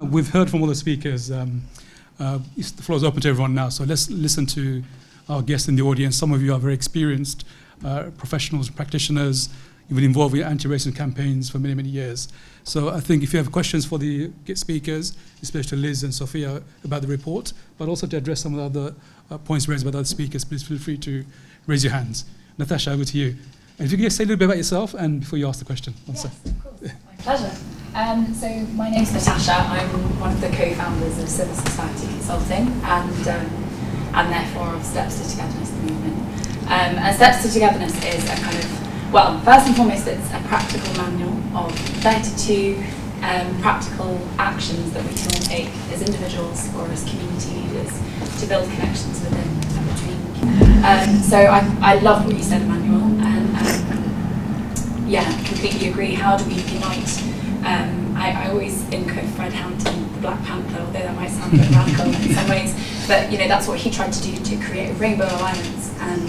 We've heard from all the speakers. The floor is open to everyone now, so let's listen to our guests in the audience. Some of you are very experienced professionals, practitioners. You've been involved with anti-racism campaigns for many, many years. So I think if you have questions for the guest speakers, especially Liz and Sophia, about the report, but also to address some of the other points raised by the other speakers, please feel free to raise your hands. Natasha, over to you. And if you could just say a little bit about yourself and before you ask the question. Yes, of course. My pleasure. So my name's Natasha. I'm one of the co-founders of Civil Society Consulting and therefore of Steps to Togetherness, the movement. And Steps to Togetherness is a kind of, well, first and foremost, it's a practical manual of 32 practical actions that we can all take as individuals or as community leaders to build connections within and between. So I love what you said, Emmanuel, and yeah, completely agree. How do we unite? I always think of Fred Hampton, the Black Panther, although that might sound a bit radical in some ways, but that's what he tried to do, to create a rainbow alliance and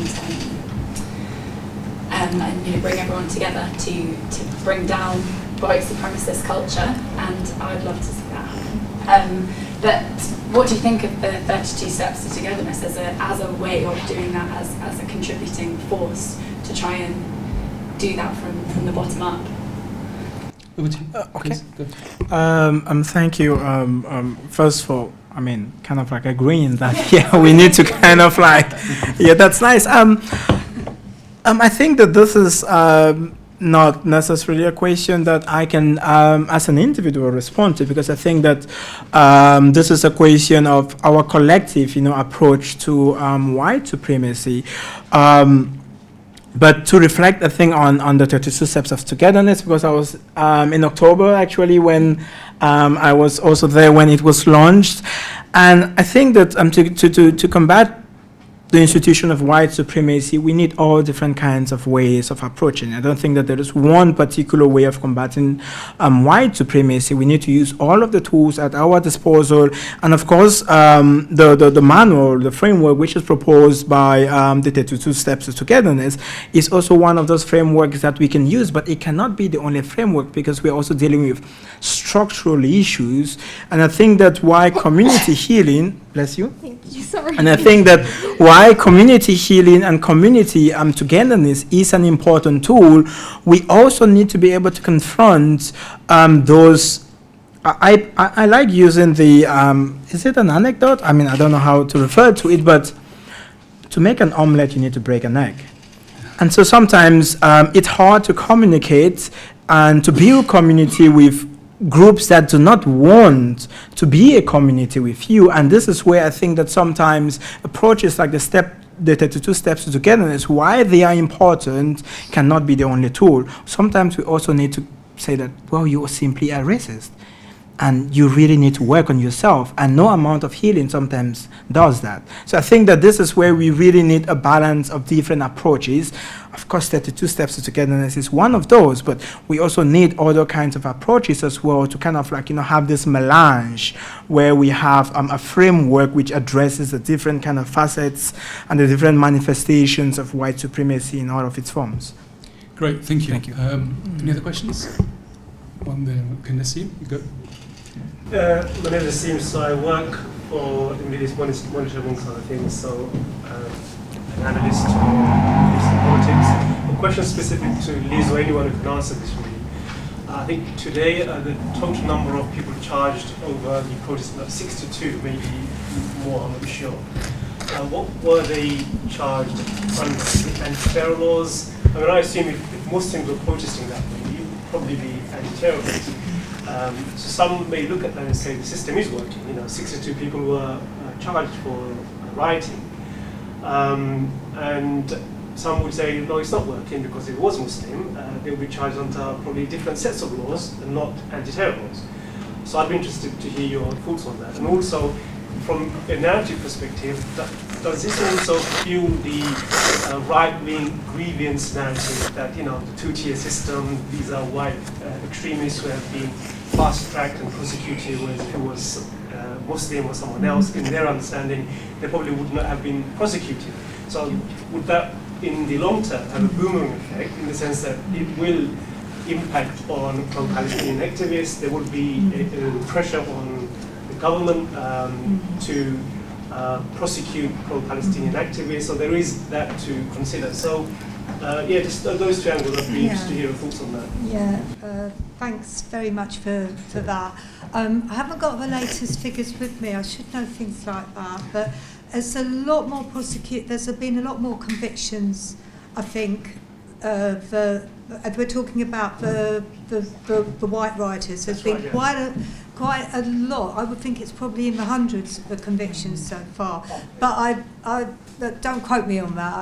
bring everyone together to bring down white supremacist culture, and I would love to see that happen. But what do you think of the 32 Steps to Togetherness as a way of doing that, as a contributing force to try and do that from the bottom up? Okay. Thank you. First of all, kind of like agreeing that we need to kind of that's nice. I think that this is not necessarily a question that I can, as an individual, respond to, because I think that this is a question of our collective, approach to white supremacy. But to reflect, I think, on the 32 Steps of Togetherness, because I was in October, actually, when I was also there when it was launched. And I think that to combat the institution of white supremacy, we need all different kinds of ways of approaching. I don't think that there is one particular way of combating white supremacy. We need to use all of the tools at our disposal. And of course, the manual, the framework, which is proposed by the 32 Steps of Togetherness, is also one of those frameworks that we can use, but it cannot be the only framework, because we're also dealing with structural issues. And I think that why community healing, bless you. Thank you, sorry. And I think that why community healing and community togetherness is an important tool, we also need to be able to confront those. I like using the, is it an anecdote? I don't know how to refer to it, but to make an omelette, you need to break an egg. And so sometimes it's hard to communicate and to build community with groups that do not want to be a community with you. And this is where I think that sometimes approaches like the 32 Steps to Togetherness, why they are important, cannot be the only tool. Sometimes we also need to say that, well, you are simply a racist, and you really need to work on yourself, and no amount of healing sometimes does that. So I think that this is where we really need a balance of different approaches. Of course, 32 Steps to Togetherness is one of those, but we also need other kinds of approaches as well to kind of have this melange where we have a framework which addresses the different kind of facets and the different manifestations of white supremacy in all of its forms. Great, thank you. Thank you. Any other questions? One there, Nassim, you go. My name is Nassim, so I work for Media's monitoring side of things, so an analyst in politics. A question specific to Liz or anyone who can answer this really. I think today the total number of people charged over the protest is 62, maybe more, I'm not sure. What were they charged under? Anti-terror laws? I assume if Muslims were protesting that way, it would probably be anti-terror laws. So some may look at that and say the system is working. 62 people were charged for rioting, and some would say no, it's not working because it was Muslim. They will be charged under probably different sets of laws and not anti-terror laws. So I'd be interested to hear your thoughts on that. And also, from a narrative perspective, does this also fuel the right-wing grievance narrative that the two-tier system, these are white extremists who have been fast-tracked and prosecuted, whereas if it was Muslim or someone else, in their understanding, they probably would not have been prosecuted. So would that, in the long term, have a boomerang effect in the sense that it will impact on pro-Palestinian activists? There would be a pressure on government to prosecute pro-Palestinian activists. So there is that to consider. So just those two angles. I'd be interested to hear your thoughts on that. Yeah, thanks very much for that. I haven't got the latest figures with me. I should know things like that. But there's a lot more there's been a lot more convictions, I think. We're talking about the white rioters. There's been quite a lot. I would think it's probably in the hundreds of convictions so far. But don't quote me on that.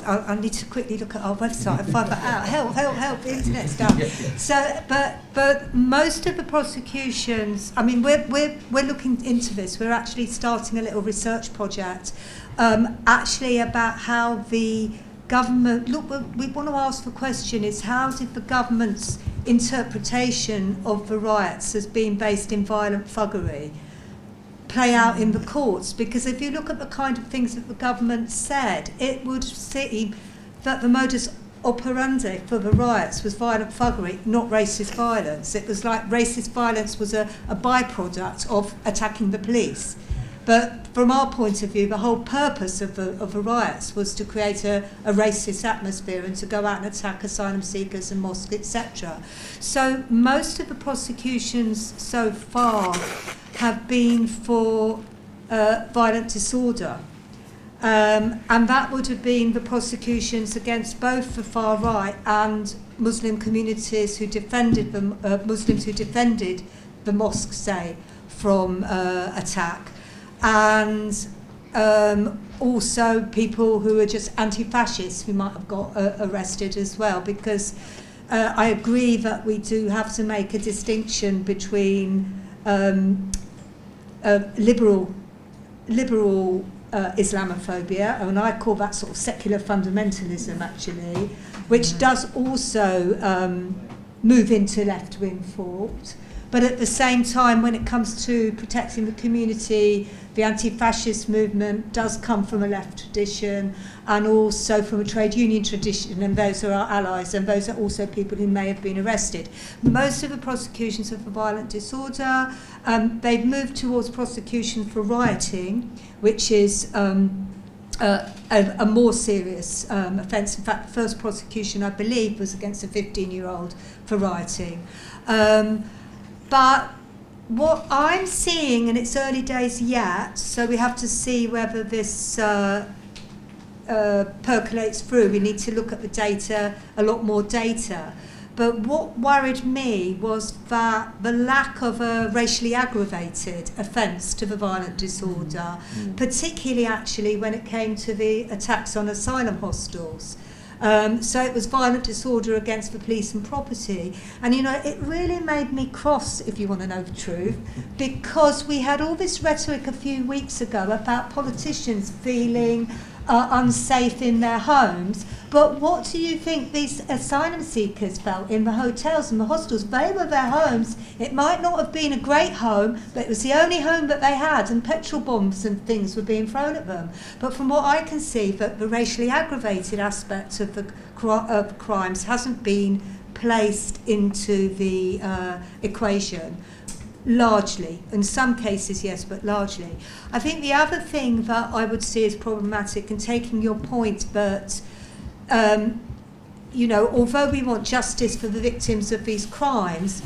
I need to quickly look at our website and find that out. Help! The internet's down. So, but most of the prosecutions. I mean, we're looking into this. We're actually starting a little research project, actually about how the government. Look, we want to ask the question: is how did the government's interpretation of the riots as being based in violent thuggery play out in the courts? Because if you look at the kind of things that the government said, it would seem that the modus operandi for the riots was violent thuggery, not racist violence. It was like racist violence was a byproduct of attacking the police. But from our point of view, the whole purpose of the riots was to create a racist atmosphere and to go out and attack asylum seekers and mosques, etc. So most of the prosecutions so far have been for violent disorder. And that would have been the prosecutions against both the far right and Muslim communities who defended them, Muslims who defended the mosques, say, from attack. And also people who are just anti-fascists who might have got arrested as well, because I agree that we do have to make a distinction between liberal Islamophobia, and I call that sort of secular fundamentalism actually, which does also move into left-wing thought. But at the same time, when it comes to protecting the community, the anti-fascist movement does come from a left tradition and also from a trade union tradition, and those are our allies, and those are also people who may have been arrested. Most of the prosecutions are for violent disorder. They've moved towards prosecution for rioting, which is a more serious offence. In fact, the first prosecution, I believe, was against a 15-year-old for rioting. But what I'm seeing, and it's early days yet, so we have to see whether this percolates through. We need to look at the data, a lot more data. But what worried me was that the lack of a racially aggravated offence to the violent disorder, particularly actually when it came to the attacks on asylum hostels. So it was violent disorder against the police and property. And, you know, it really made me cross, if you want to know the truth, because we had all this rhetoric a few weeks ago about politicians feeling unsafe in their homes. But what do you think these asylum seekers felt in the hotels and the hostels? They were their homes. It might not have been a great home, but it was the only home that they had, and petrol bombs and things were being thrown at them. But from what I can see, that the racially aggravated aspect of the crimes hasn't been placed into the equation. Largely. In some cases, yes, but largely. I think the other thing that I would see as problematic, and taking your point that you know, although we want justice for the victims of these crimes,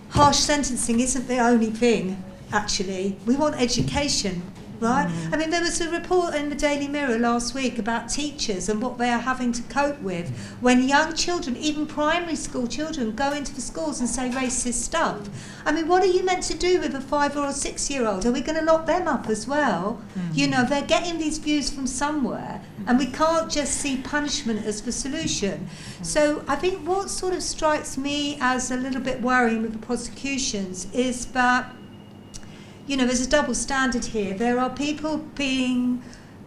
harsh sentencing isn't the only thing, actually. We want education, right? I mean, there was a report in the Daily Mirror last week about teachers and what they are having to cope with when young children, even primary school children, go into the schools and say racist stuff. I mean, what are you meant to do with a 5 or a 6-year-old? Are we going to lock them up as well? You know, they're getting these views from somewhere, and we can't just see punishment as the solution. So I think what sort of strikes me as a little bit worrying with the prosecutions is that, you know, there's a double standard here. There are people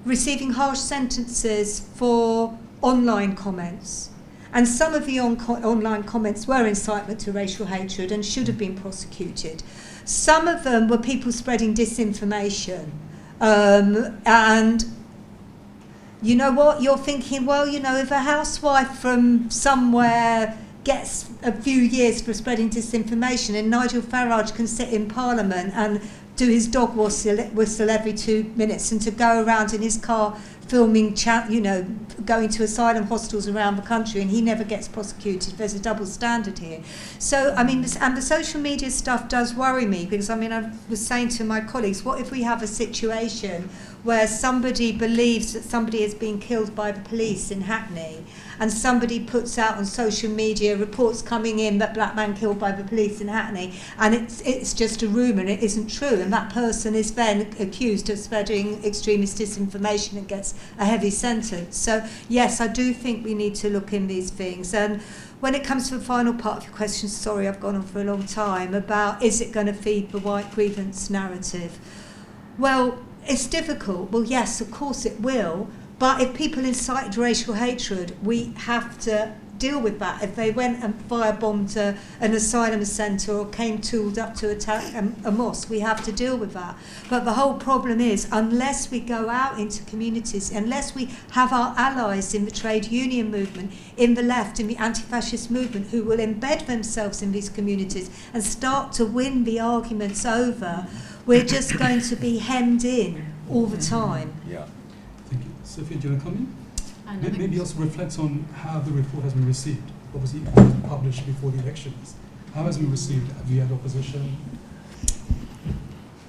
receiving harsh sentences for online comments. And some of the online comments were incitement to racial hatred and should have been prosecuted. Some of them were people spreading disinformation. And you know what? You're thinking, well, you know, if a housewife from somewhere gets a few years for spreading disinformation, and Nigel Farage can sit in Parliament and do his dog whistle every 2 minutes and to go around in his car filming, going to asylum hostels around the country, and he never gets prosecuted. There's a double standard here. So, I mean, and the social media stuff does worry me, because, I mean, I was saying to my colleagues, what if we have a situation where somebody believes that somebody has been killed by the police in Hackney, and somebody puts out on social media reports coming in that black man killed by the police in Hackney, and it's just a rumour and it isn't true, and that person is then accused of spreading extremist disinformation and gets a heavy sentence. So yes, I do think we need to look in these things. And when it comes to the final part of your question, sorry I've gone on for a long time, about is it going to feed the white grievance narrative? Well, it's difficult. Well, yes, of course it will. But if people incited racial hatred, we have to deal with that. If they went and firebombed an asylum centre or came tooled up to attack a mosque, we have to deal with that. But the whole problem is, unless we go out into communities, unless we have our allies in the trade union movement, in the left, in the anti-fascist movement, who will embed themselves in these communities and start to win the arguments over, we're just going to be hemmed in all the time. Yeah. Thank you. Sophia, do you want to come in? Maybe also reflect on how the report has been received. Obviously, it was published before the elections. How has it been received? Have you had opposition?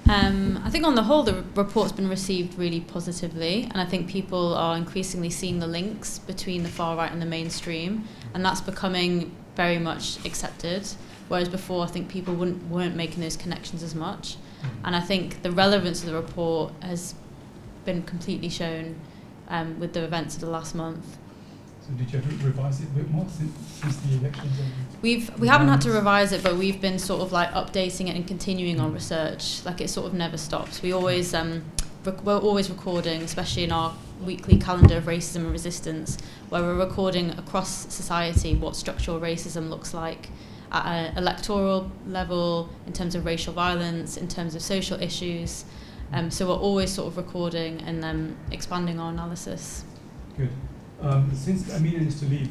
I think on the whole, the report's been received really positively, and I think people are increasingly seeing the links between the far right and the mainstream, and that's becoming very much accepted, whereas before I think people weren't making those connections as much. And I think the relevance of the report has been completely shown with the events of the last month. So did you have to revise it a bit more since the elections? We haven't had to revise it, but we've been sort of like updating it and continuing our research. Like, it sort of never stops. We always we're always recording, especially in our weekly calendar of racism and resistance, where we're recording across society what structural racism looks like at an electoral level, in terms of racial violence, in terms of social issues. So we're always sort of recording and then expanding our analysis. Good. Since Amina needs to leave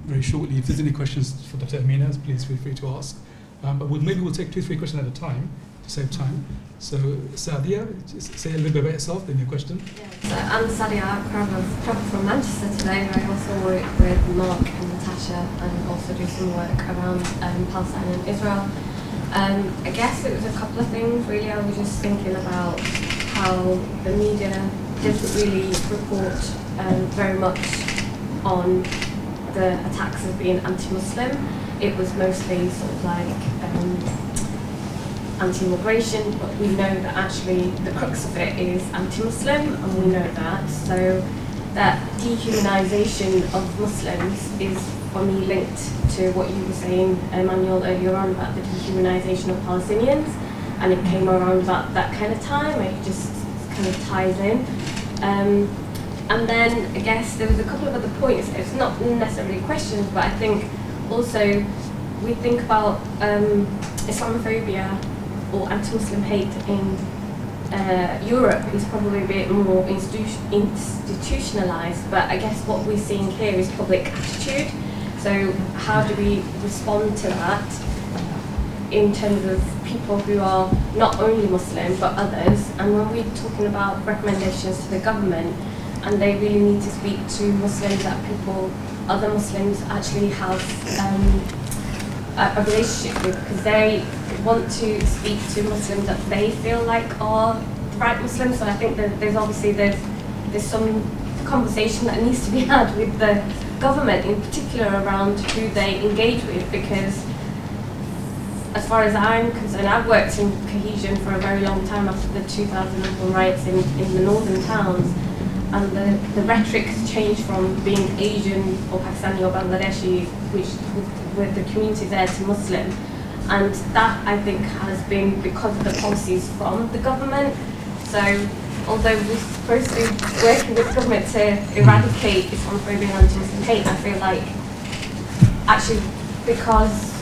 very shortly, if there's any questions for Dr. Amina, please feel free to ask. But maybe we'll take 2-3 questions at a time to save time. So, Sadia, just say a little bit about yourself, then your question. So I'm Sadia. I've travelled from Manchester today. I also work with Mark and Natasha, and also do some work around Palestine and Israel. I guess it was a couple of things really. I was just thinking about how the media didn't really report very much on the attacks as being anti-Muslim. It was mostly sort of like anti-immigration, but we know that actually the crux of it is anti-Muslim, and we know that. So that dehumanisation of Muslims is, for me, linked to what you were saying, Emmanuel, earlier on about the dehumanisation of Palestinians, and it came around about that kind of time, where it just kind of ties in. And then I guess there was a couple of other points. It's not necessarily questions, but I think also we think about Islamophobia or anti-Muslim hate in Europe is probably a bit more institutionalized, but I guess what we're seeing here is public attitude. So how do we respond to that in terms of people who are not only Muslim but others? And when we're talking about recommendations to the government, and they really need to speak to Muslims, that other Muslims actually have a relationship with, because they want to speak to Muslims that they feel like are the right Muslims. So I think that there's some conversation that needs to be had with the government in particular around who they engage with, because as far as I'm concerned, I've worked in cohesion for a very long time after the 2001 riots in the northern towns, and the rhetoric has changed from being Asian or Pakistani or Bangladeshi, which with the community there, to Muslim. And that, I think, has been because of the policies from the government. So although we're supposed to be working with the government to eradicate Islamophobia and anti-Muslim hate, I feel like actually because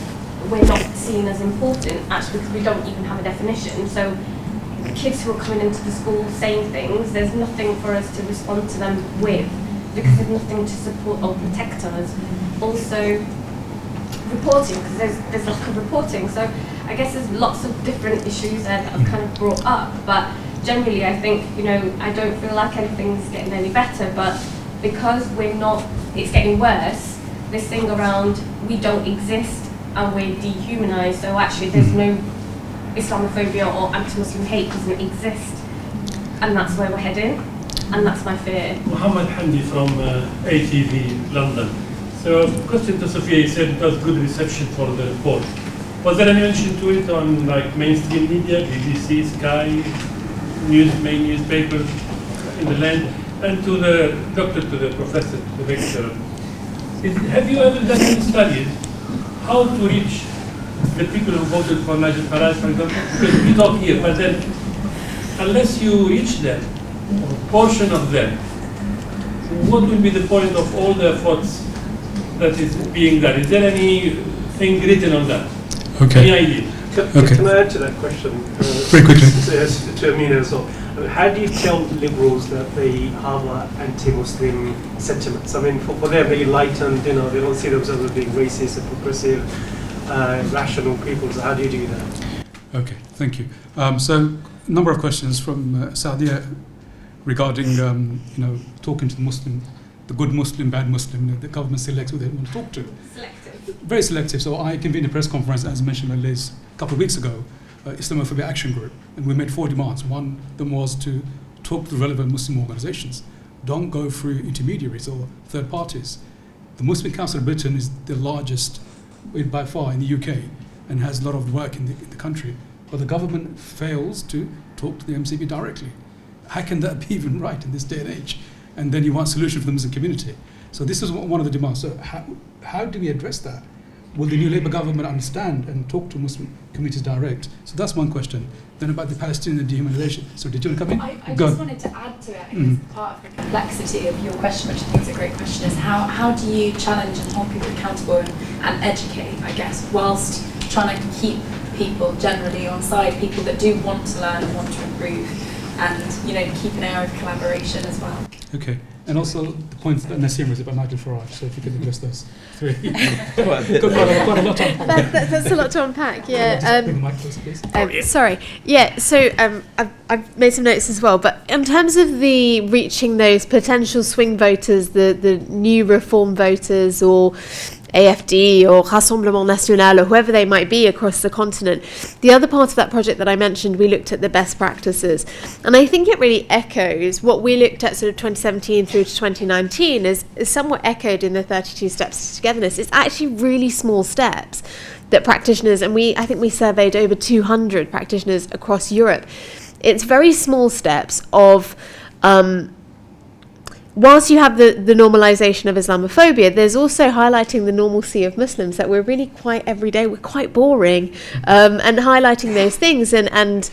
we're not seen as important, actually because we don't even have a definition. So kids who are coming into the school saying things, there's nothing for us to respond to them with, because there's nothing to support or protect us. Also, reporting, because there's lack of reporting. So I guess there's lots of different issues there that I've kind of brought up, but generally I think, I don't feel like anything's getting any better, but because it's getting worse, this thing around we don't exist and we're dehumanised, so actually there's no Islamophobia or anti-Muslim hate doesn't exist, and that's where we're heading, and that's my fear. Mohammed Hamdi from ATV London. So, question to Sophia, you said it was good reception for the report. Was there any mention to it on mainstream media, BBC, Sky, main newspapers in the land? And to the doctor, to the professor, to the lecturer, have you ever done any studies how to reach the people who voted for Nigel Farage, for example? Because we talk here, but then unless you reach them, a portion of them, what will be the point of all the efforts that is being done? Is there anything written on that? Okay. Any idea? Can I add to that question? Very quickly. To Amina as well. How do you tell liberals that they harbour anti-Muslim sentiments? I mean, for them, they're enlightened, they don't see themselves as being racist and progressive, rational people. So how do you do that? Okay, thank you. So, a number of questions from Saadia regarding, talking to the good Muslim, bad Muslim. The government selects who they want to talk to. Selective. Very selective. So I convened a press conference, as mentioned by Liz, a couple of weeks ago, Islamophobia Action Group, and we made 4 demands. One of them was to talk to relevant Muslim organizations. Don't go through intermediaries or third parties. The Muslim Council of Britain is the largest by far in the UK and has a lot of work in the country. But the government fails to talk to the MCB directly. How can that be even right in this day and age? And then you want a solution for the Muslim community. So this is one of the demands. So how do we address that? Will the new Labour government understand and talk to Muslim communities direct? So that's one question. Then about the Palestinian dehumanization. So did you want to come in? I just wanted to add to it, I think part of the complexity of your question, which I think is a great question, is how do you challenge and hold people accountable and educate, I guess, whilst trying to keep people generally on side, people that do want to learn and want to improve, and keep an air of collaboration as well. Okay, and also the points that Nassim was about Nigel Farage, so if you could address those 3. Quite a lot to unpack. That's a lot to unpack, yeah. Just bring the mic closer, please. Sorry, yeah, so I've made some notes as well, but in terms of the reaching those potential swing voters, the new reform voters, or AFD or Rassemblement National or whoever they might be across the continent. The other part of that project that I mentioned, we looked at the best practices. And I think it really echoes what we looked at sort of 2017 through to 2019 is somewhat echoed in the 32 Steps to Togetherness. It's actually really small steps that practitioners, and I think we surveyed over 200 practitioners across Europe. It's very small steps of whilst you have the normalisation of Islamophobia, there's also highlighting the normalcy of Muslims, that we're really quite everyday, we're quite boring, and highlighting those things and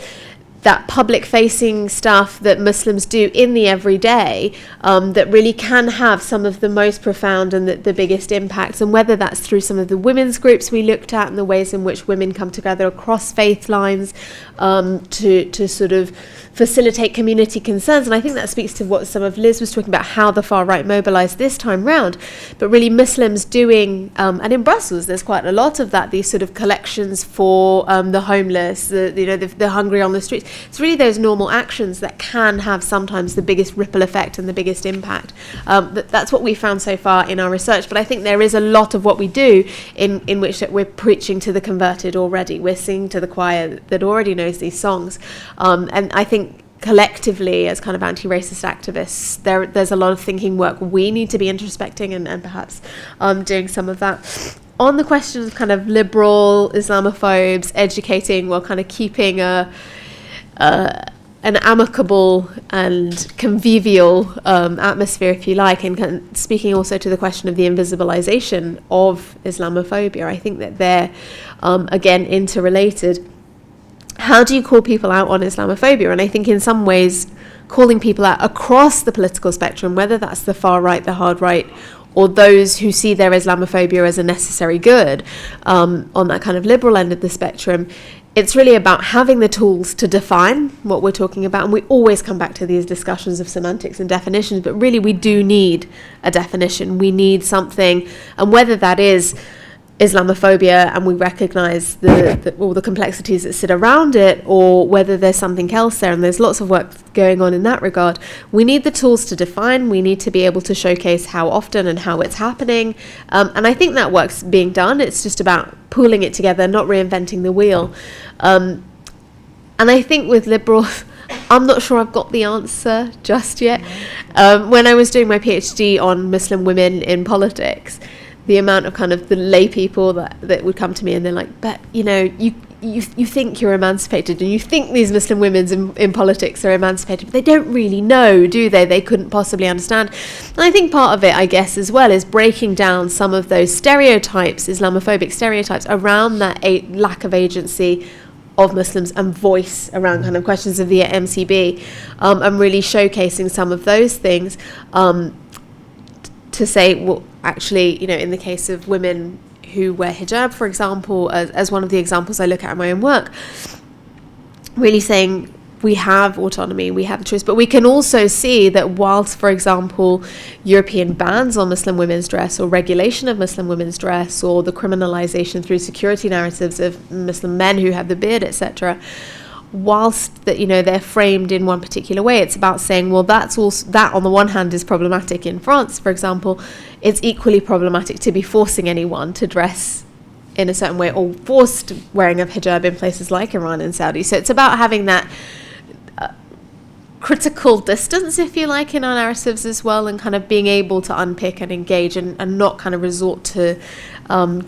that public-facing stuff that Muslims do in the everyday that really can have some of the most profound and the biggest impacts, and whether that's through some of the women's groups we looked at and the ways in which women come together across faith lines to sort of facilitate community concerns. And I think that speaks to what some of Liz was talking about, how the far right mobilised this time round, but really Muslims doing, and in Brussels there's quite a lot of that, these sort of collections for the homeless, the hungry on the streets. It's really those normal actions that can have sometimes the biggest ripple effect and the biggest impact. That's what we found so far in our research, but I think there is a lot of what we do in which that we're preaching to the converted already. We're singing to the choir that already knows these songs, and I think collectively as kind of anti-racist activists there's a lot of thinking work we need to be introspecting and perhaps doing some of that. On the question of kind of liberal Islamophobes educating while kind of keeping an amicable and convivial atmosphere, if you like, and kind of speaking also to the question of the invisibilization of Islamophobia, I think that they're again interrelated. How do you call people out on Islamophobia? And I think in some ways calling people out across the political spectrum, whether that's the far right, the hard right, or those who see their Islamophobia as a necessary good on that kind of liberal end of the spectrum, it's really about having the tools to define what we're talking about. And we always come back to these discussions of semantics and definitions, but really we do need a definition. We need something, and whether that is Islamophobia and we recognise all the complexities that sit around it, or whether there's something else there, and there's lots of work going on in that regard. We need the tools to define, we need to be able to showcase how often and how it's happening, and I think that work's being done. It's just about pooling it together, not reinventing the wheel. And I think with liberals, I'm not sure I've got the answer just yet. When I was doing my PhD on Muslim women in politics, the amount of kind of the lay people that would come to me and they're like, but you think you're emancipated and you think these Muslim women in politics are emancipated, but they don't really know, do they? They couldn't possibly understand. And I think part of it, I guess, as well, is breaking down some of those stereotypes, Islamophobic stereotypes, around that lack of agency of Muslims and voice around kind of questions of the MCB, and really showcasing some of those things, to say, well, actually, in the case of women who wear hijab, for example, as one of the examples I look at in my own work, really saying we have autonomy, we have a choice, but we can also see that whilst, for example, European bans on Muslim women's dress or regulation of Muslim women's dress or the criminalization through security narratives of Muslim men who have the beard, etc., whilst that they're framed in one particular way, it's about saying, well, that's also, that on the one hand is problematic in France, for example. It's equally problematic to be forcing anyone to dress in a certain way or forced wearing of hijab in places like Iran and Saudi. So it's about having that critical distance, if you like, in our narratives as well, and kind of being able to unpick and engage and not kind of resort to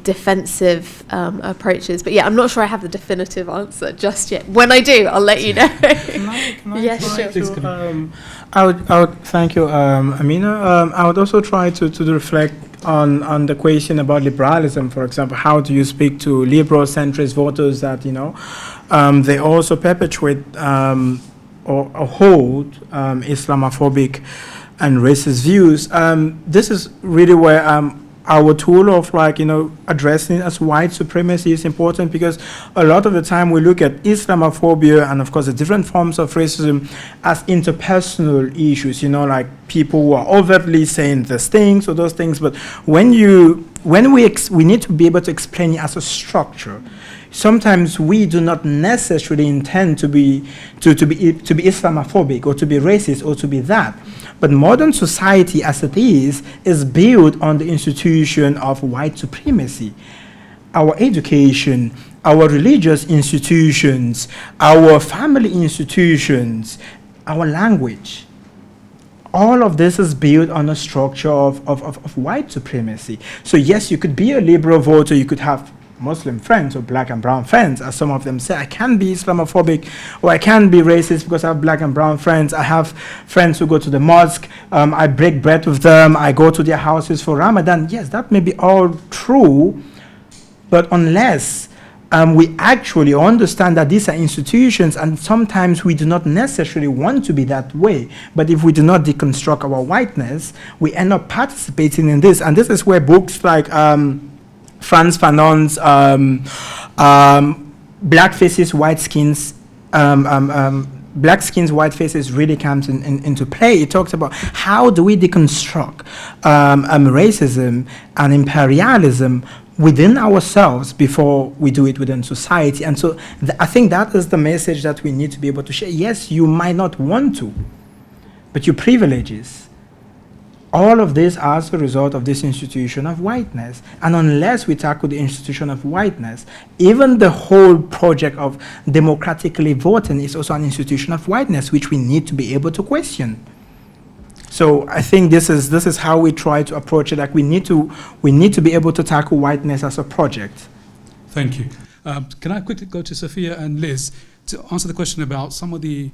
defensive approaches. But yeah, I'm not sure I have the definitive answer just yet. When I do, I'll let you know. Can I Yes, try sure. to, I would thank you, Amina. I would also try to reflect on the question about liberalism, for example. How do you speak to liberal centrist voters that they also perpetuate or hold Islamophobic and racist views? This is really where our tool of addressing as white supremacy is important, because a lot of the time we look at Islamophobia and of course the different forms of racism as interpersonal issues, like people who are overtly saying these things or those things, but when we need to be able to explain it as a structure. Sometimes we do not necessarily intend to be Islamophobic or to be racist or to be that. But modern society as it is built on the institution of white supremacy. Our education, our religious institutions, our family institutions, our language. All of this is built on a structure of white supremacy. So yes, you could be a liberal voter, you could have Muslim friends or black and brown friends, as some of them say. I can be Islamophobic or I can be racist because I have black and brown friends. I have friends who go to the mosque. I break bread with them. I go to their houses for Ramadan. Yes, that may be all true, but unless we actually understand that these are institutions, and sometimes we do not necessarily want to be that way, but if we do not deconstruct our whiteness, we end up participating in this. And this is where books like Frantz Fanon's Black Faces, White Skins, Black Skins, White Faces really comes into play. It talks about how do we deconstruct racism and imperialism within ourselves before we do it within society. And so I think that is the message that we need to be able to share. Yes, you might not want to, but your privileges, all of this as a result of this institution of whiteness. And unless we tackle the institution of whiteness, even the whole project of democratically voting is also an institution of whiteness, which we need to be able to question. So I think this is how we try to approach it. Like we need to be able to tackle whiteness as a project. Thank you. Can I quickly go to Sophia and Liz to answer the question about some of the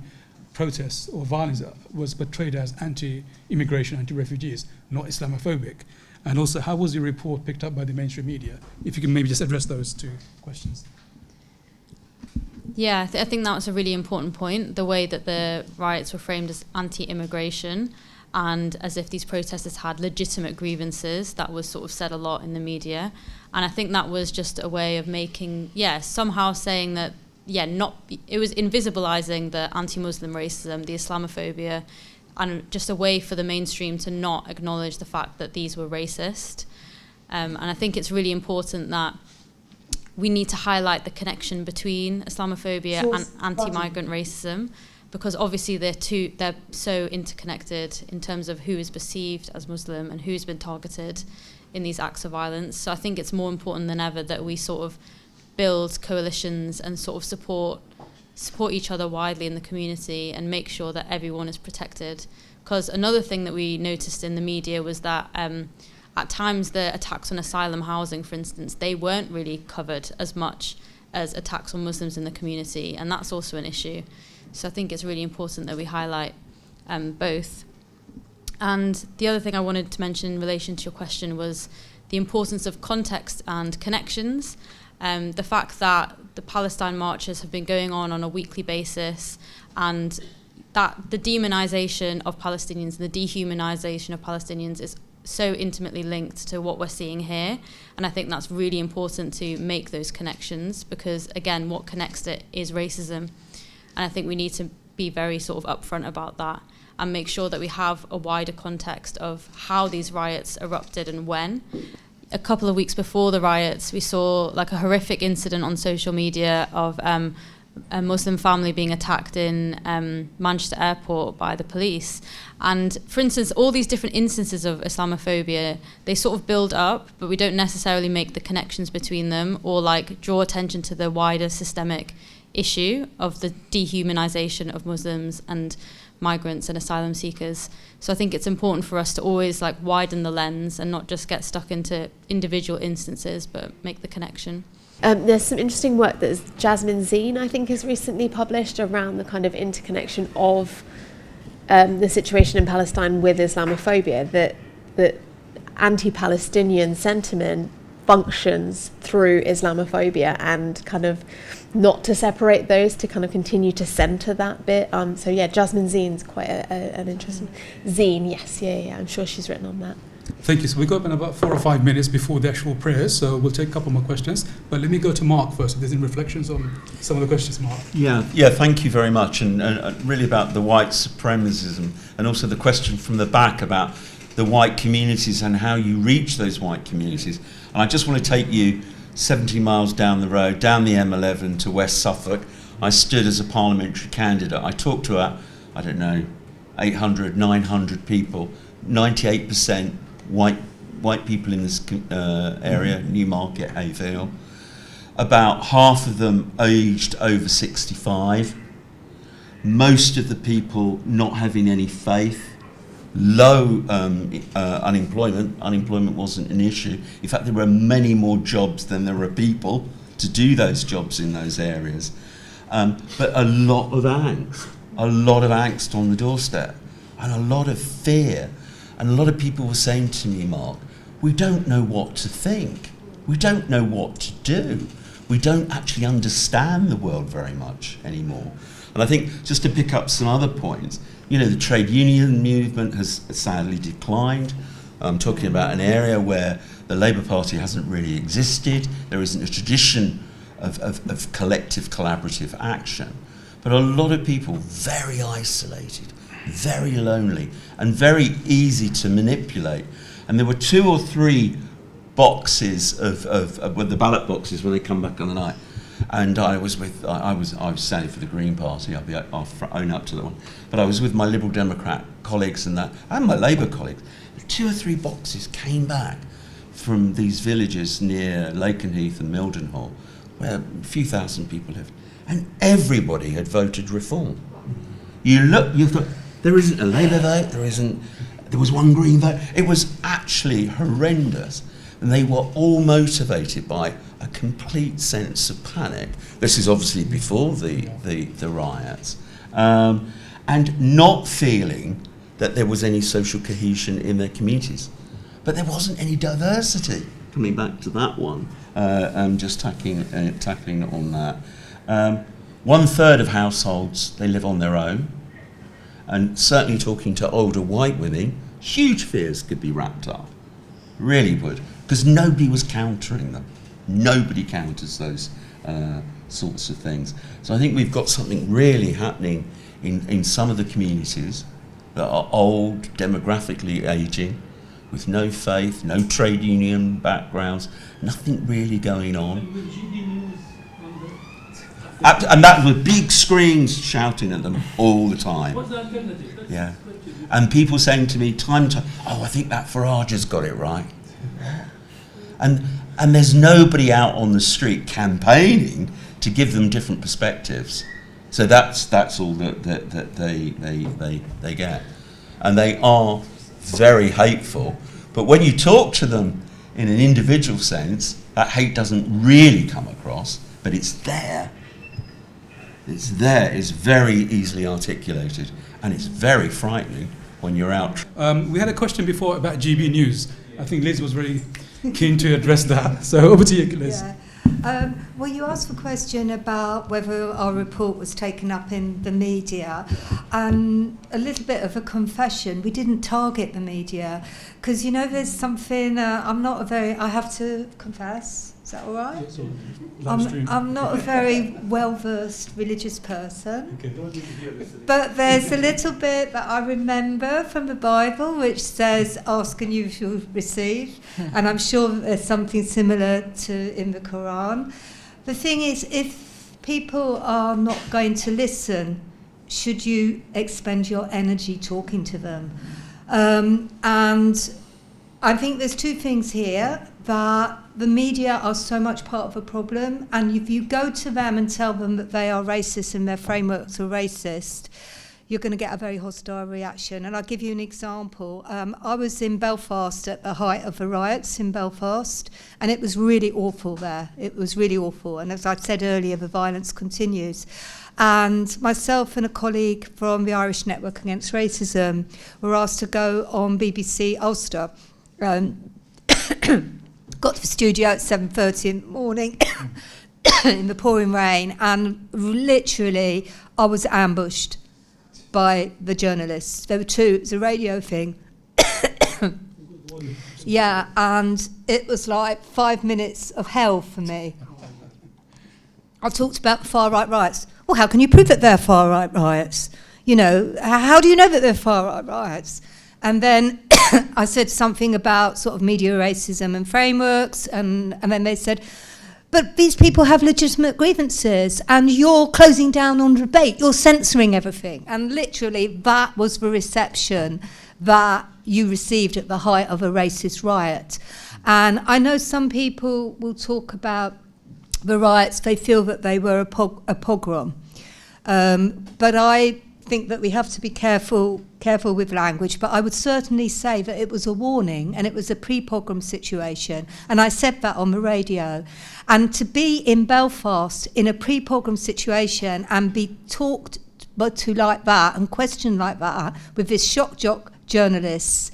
protests or violence that was portrayed as anti-immigration, anti-refugees, not Islamophobic? And also, how was your report picked up by the mainstream media? If you can maybe just address those two questions. Yeah, I think that was a really important point, the way that the riots were framed as anti-immigration and as if these protesters had legitimate grievances. That was sort of said a lot in the media. And I think that was just a way of making, somehow saying that, it was invisibilizing the anti-Muslim racism, the Islamophobia, and just a way for the mainstream to not acknowledge the fact that these were racist. And I think it's really important that we need to highlight the connection between Islamophobia and anti-migrant racism, because obviously they're so interconnected in terms of who is perceived as Muslim and who's been targeted in these acts of violence. So I think it's more important than ever that we sort of build coalitions and sort of support each other widely in the community and make sure that everyone is protected. Because another thing that we noticed in the media was that at times the attacks on asylum housing, for instance, they weren't really covered as much as attacks on Muslims in the community, and that's also an issue. So I think it's really important that we highlight both. And the other thing I wanted to mention in relation to your question was the importance of context and connections. The fact that the Palestine marches have been going on a weekly basis, and that the demonization of Palestinians and the dehumanization of Palestinians is so intimately linked to what we're seeing here. And I think that's really important to make those connections, because again, what connects it is racism. And I think we need to be very sort of upfront about that and make sure that we have a wider context of how these riots erupted and when. A couple of weeks before the riots, we saw like a horrific incident on social media of a Muslim family being attacked in Manchester Airport by the police. And for instance, all these different instances of Islamophobia, they sort of build up, but we don't necessarily make the connections between them or like draw attention to the wider systemic issue of the dehumanization of Muslims and migrants and asylum seekers. So I think it's important for us to always like widen the lens and not just get stuck into individual instances, but make the connection. There's some interesting work that Jasmine Zine, I think, has recently published around the kind of interconnection of the situation in Palestine with Islamophobia, that anti-Palestinian sentiment functions through Islamophobia, and kind of not to separate those, to kind of continue to centre that bit. So yeah, Jasmine Zine's quite an interesting... Zine, yes, yeah, I'm sure she's written on that. Thank you. So we've got about 4 or 5 minutes before the actual prayers, so we'll take a couple more questions. But let me go to Mark first, if there's any reflections on some of the questions, Mark. Yeah, thank you very much. And really about the white supremacism, and also the question from the back about the white communities and how you reach those white communities. And I just want to take you 70 miles down the road, down the M11 to West Suffolk. I stood as a parliamentary candidate. I talked to about, 800, 900 people, 98% white people in this area, Newmarket, Hayfield. About half of them aged over 65. Most of the people not having any faith. Low unemployment. Unemployment wasn't an issue. In fact, there were many more jobs than there were people to do those jobs in those areas. But a lot of angst on the doorstep, and a lot of fear. And a lot of people were saying to me, Mark, we don't know what to think. We don't know what to do. We don't actually understand the world very much anymore. And I think, just to pick up some other points, the trade union movement has sadly declined. I'm talking about an area where the Labour Party hasn't really existed. There isn't a tradition of collective collaborative action. But a lot of people very isolated, very lonely, and very easy to manipulate. And there were 2 or 3 boxes of the ballot boxes when they come back on the night. And I was standing for the Green Party. I'll own up to that one. But I was with my Liberal Democrat colleagues and my Labour colleagues. 2 or 3 boxes came back from these villages near Lakenheath and Mildenhall, where a few thousand people lived, and everybody had voted Reform. You've got, there isn't a Labour vote. There was one Green vote. It was actually horrendous. And they were all motivated by a complete sense of panic. This is obviously before the riots. And not feeling that there was any social cohesion in their communities. But there wasn't any diversity. Coming back to that one, just tackling on that. 1/3 of households, they live on their own. And certainly talking to older white women, huge fears could be wrapped up. Really would. Because nobody was countering them. Nobody counters those sorts of things. So I think we've got something really happening in some of the communities that are old, demographically aging, with no faith, no trade union backgrounds, nothing really going on. And that with big screens shouting at them all the time. What's the alternative? Yeah. And people saying to me time to time, oh, I think that Farage has got it right. And there's nobody out on the street campaigning to give them different perspectives. So that's all that they get. And they are very hateful. But when you talk to them in an individual sense, that hate doesn't really come across, but it's there. It's there, it's very easily articulated, and it's very frightening when you're out. We had a question before about GB News. I think Liz was very keen to address that. So over to you, Liz. Yeah. Well, you asked a question about whether our report was taken up in the media, and a little bit of a confession. We didn't target the media because, you know, there's something. I have to confess. Is that all right? I'm not a very well-versed religious person. But there's a little bit that I remember from the Bible which says, ask and you shall receive. And I'm sure there's something similar to in the Quran. The thing is, if people are not going to listen, should you expend your energy talking to them? And I think there's two things here, that the media are so much part of a problem, and if you go to them and tell them that they are racist and their frameworks are racist, you're going to get a very hostile reaction. And I'll give you an example. I was in Belfast at the height of the riots in Belfast, and it was really awful there. It was really awful. And as I said earlier, the violence continues. And myself and a colleague from the Irish Network Against Racism were asked to go on BBC Ulster. Got to the studio at 7:30 in the morning in the pouring rain, and literally I was ambushed by the journalists. There were two. It was a radio thing. Yeah, and it was like 5 minutes of hell for me. I talked about the far-right riots. Well, how can you prove that they're far-right riots? You know, how do you know that they're far-right riots? And then I said something about sort of media racism and frameworks, and then they said, but these people have legitimate grievances, and you're closing down on debate, you're censoring everything. And literally that was the reception that you received at the height of a racist riot. And I know some people will talk about the riots, they feel that they were a pogrom. But I think that we have to be careful with language, but I would certainly say that it was a warning and it was a pre-pogrom situation, and I said that on the radio. And to be in Belfast in a pre-pogrom situation and be talked to like that and questioned like that with this shock jock journalists,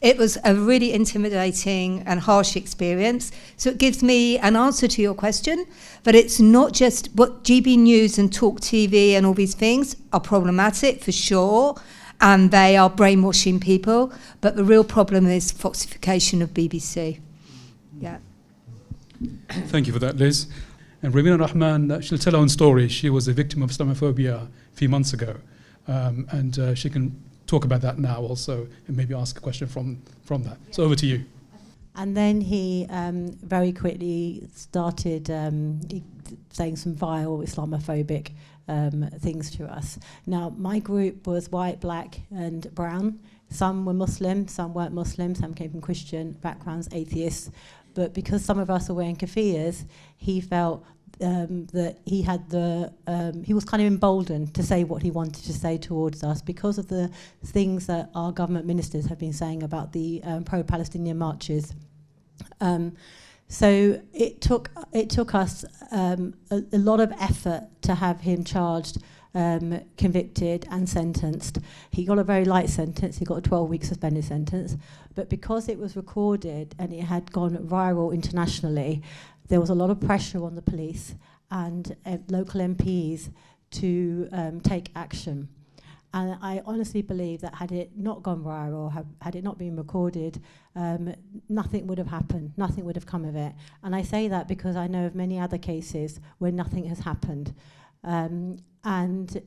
it was a really intimidating and harsh experience. So it gives me an answer to your question, but it's not just what GB News and Talk TV and all these things are problematic for sure, and they are brainwashing people, but the real problem is foxification of BBC. Yeah. Thank you for that, Liz. And Ravina Rahman, she'll tell her own story. She was a victim of Islamophobia a few months ago, and she can talk about that now also, and maybe ask a question from that. So over to you. And then he very quickly started saying some vile Islamophobic things to us. Now, my group was white, black, and brown. Some were Muslim, some weren't Muslim, some came from Christian backgrounds, atheists. But because some of us are wearing keffiyehs, he felt that he had he was kind of emboldened to say what he wanted to say towards us because of the things that our government ministers have been saying about the pro-Palestinian marches. So it took us a lot of effort to have him charged, convicted and sentenced. He got a very light sentence. He got a 12-week suspended sentence. But because it was recorded and it had gone viral internationally, there was a lot of pressure on the police and local MPs to take action. And I honestly believe that had it not gone viral, had it not been recorded, nothing would have happened, nothing would have come of it. And I say that because I know of many other cases where nothing has happened. And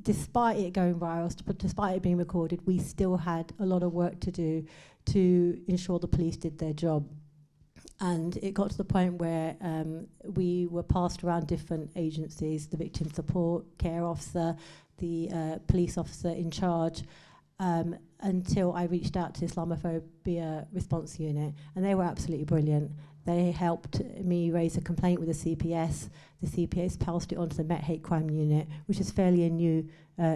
despite it going viral, despite it being recorded, we still had a lot of work to do to ensure the police did their job. And it got to the point where we were passed around different agencies, the victim support, care officer, the police officer in charge, until I reached out to Islamophobia Response Unit, and they were absolutely brilliant. They helped me raise a complaint with the CPS. The CPS passed it on to the Met Hate Crime Unit, which is fairly a new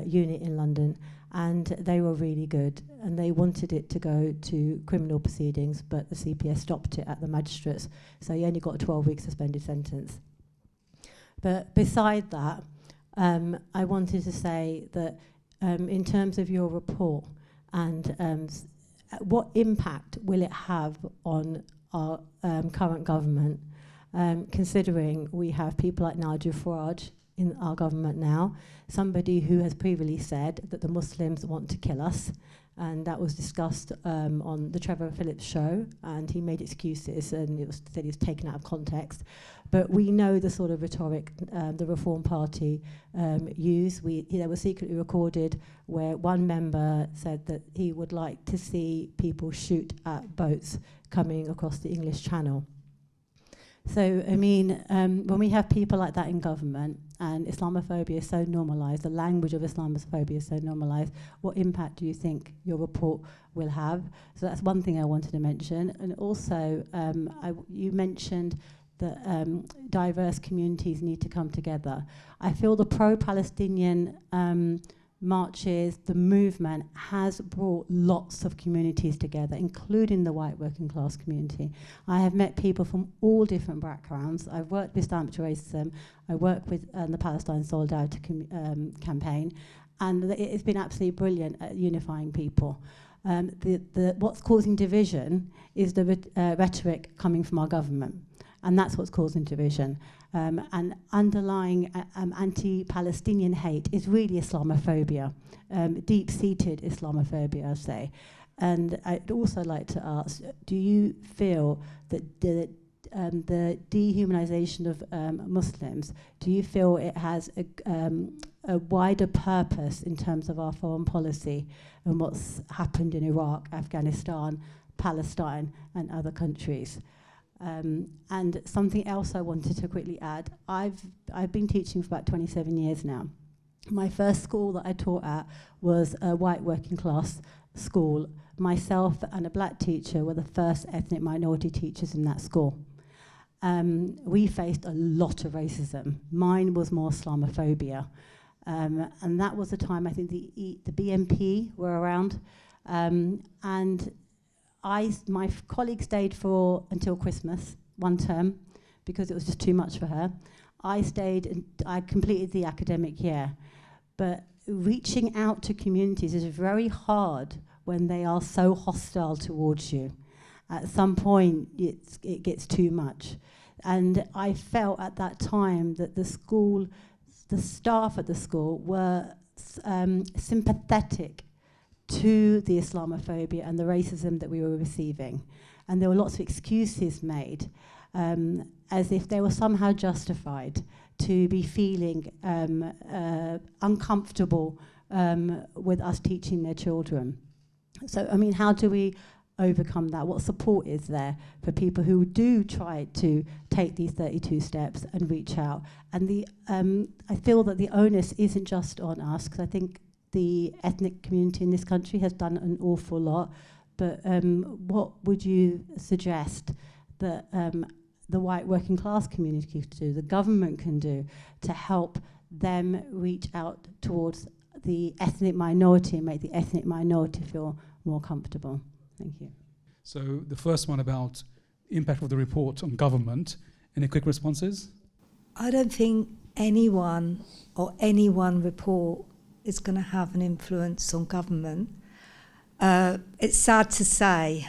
unit in London, and they were really good. And they wanted it to go to criminal proceedings, but the CPS stopped it at the magistrates, so he only got a 12-week suspended sentence. But beside that, I wanted to say that in terms of your report and what impact will it have on our current government, considering we have people like Nigel Farage in our government now, somebody who has previously said that the Muslims want to kill us, and that was discussed on the Trevor Phillips show, and he made excuses and it was said he was taken out of context. But we know the sort of rhetoric the Reform Party use. They were secretly recorded where one member said that he would like to see people shoot at boats coming across the English Channel. So, I mean, when we have people like that in government and Islamophobia is so normalised, the language of Islamophobia is so normalised, what impact do you think your report will have? So that's one thing I wanted to mention. And also, you mentioned that diverse communities need to come together. I feel the pro-Palestinian marches, the movement has brought lots of communities together, including the white working class community. I have met people from all different backgrounds. I've worked with Stamp to Racism, I work with the Palestine Solidarity campaign, and it's been absolutely brilliant at unifying people. What's causing division is the rhetoric coming from our government, and that's what's causing division. And underlying anti-Palestinian hate is really Islamophobia, deep-seated Islamophobia, I'd say. And I'd also like to ask, do you feel that the dehumanization of Muslims, do you feel it has a wider purpose in terms of our foreign policy and what's happened in Iraq, Afghanistan, Palestine, and other countries? And something else I wanted to quickly add, I've been teaching for about 27 years now. My first school that I taught at was a white working class school. Myself and a black teacher were the first ethnic minority teachers in that school. We faced a lot of racism. Mine was more Islamophobia. And that was the time I think the BNP were around. And my colleague stayed until Christmas, one term, because it was just too much for her. I stayed and I completed the academic year. But reaching out to communities is very hard when they are so hostile towards you. At some point, it gets too much. And I felt at that time that the staff at the school were sympathetic to the Islamophobia and the racism that we were receiving. And there were lots of excuses made, as if they were somehow justified to be feeling uncomfortable with us teaching their children. So, I mean, how do we overcome that? What support is there for people who do try to take these 32 steps and reach out? And I feel that the onus isn't just on us, because I think the ethnic community in this country has done an awful lot, but what would you suggest that the white working class community can do, the government can do, to help them reach out towards the ethnic minority and make the ethnic minority feel more comfortable? Thank you. So the first one about impact of the report on government. Any quick responses? I don't think anyone or any one report is going to have an influence on government. It's sad to say.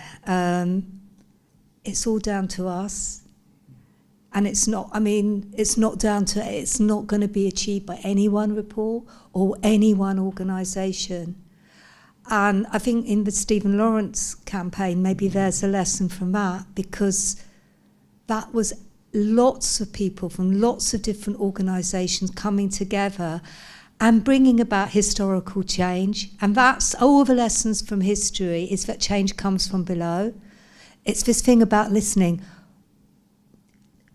It's all down to us. And it's not, I mean, it's not going to be achieved by any one report or any one organisation. And I think in the Stephen Lawrence campaign, maybe there's a lesson from that, because that was lots of people from lots of different organisations coming together and bringing about historical change. And that's all the lessons from history, is that change comes from below. It's this thing about listening.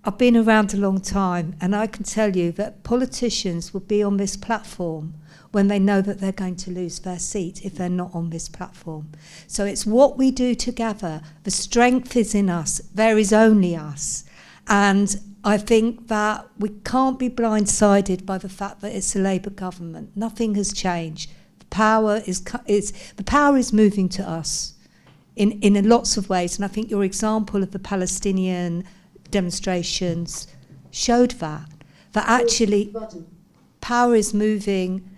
I've been around a long time, and I can tell you that politicians will be on this platform when they know that they're going to lose their seat if they're not on this platform. So it's what we do together. The strength is in us. There is only us. And I think that we can't be blindsided by the fact that it's a Labour government. Nothing has changed. The power is moving to us in lots of ways. And I think your example of the Palestinian demonstrations showed that actually power is moving.